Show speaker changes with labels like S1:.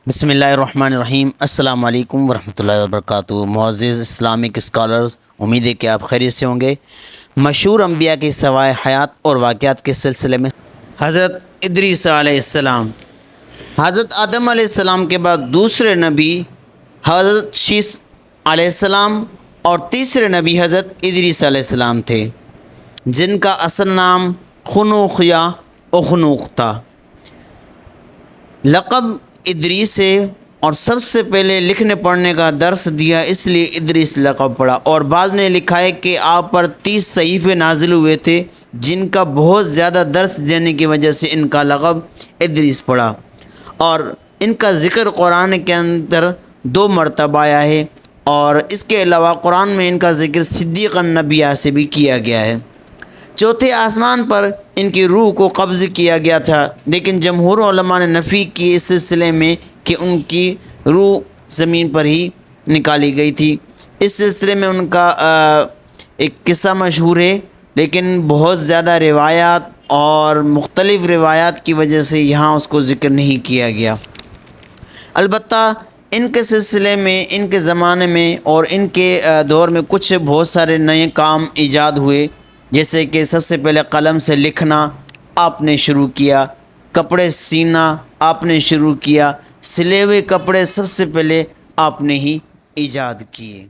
S1: بسم اللہ الرحمن الرحیم۔ السلام علیکم ورحمۃ اللہ وبرکاتہ۔ معزز اسلامک اسکالرز، امید ہے کہ آپ خیریت سے ہوں گے۔ مشہور انبیاء کی سوائے حیات اور واقعات کے سلسلے میں حضرت ادریس علیہ السلام، حضرت آدم علیہ السلام کے بعد دوسرے نبی حضرت شیس علیہ السلام اور تیسرے نبی حضرت ادریس علیہ السلام تھے، جن کا اصل نام خنوخ یا اخنوخ تھا۔ لقب ادریس ہے اور سب سے پہلے لکھنے پڑھنے کا درس دیا، اس لیے ادریس لقب پڑا۔ اور بعض نے لکھا ہے کہ آپ پر 30 صحیفے نازل ہوئے تھے، جن کا بہت زیادہ درس دینے کی وجہ سے ان کا لقب ادریس پڑا۔ اور ان کا ذکر قرآن کے اندر 2 مرتبہ آیا ہے، اور اس کے علاوہ قرآن میں ان کا ذکر صدیق النبیاء سے بھی کیا گیا ہے۔ چوتھے آسمان پر ان کی روح کو قبض کیا گیا تھا، لیکن جمہور علماء نے نفی کی اس سلسلے میں کہ ان کی روح زمین پر ہی نکالی گئی تھی۔ اس سلسلے میں ان کا ایک قصہ مشہور ہے، لیکن بہت زیادہ روایات اور مختلف روایات کی وجہ سے یہاں اس کو ذکر نہیں کیا گیا۔ البتہ ان کے سلسلے میں، ان کے زمانے میں اور ان کے دور میں کچھ بہت سارے نئے کام ایجاد ہوئے، جیسے کہ سب سے پہلے قلم سے لکھنا آپ نے شروع کیا، کپڑے سینا آپ نے شروع کیا، سلے ہوئے کپڑے سب سے پہلے آپ نے ہی ایجاد کیے۔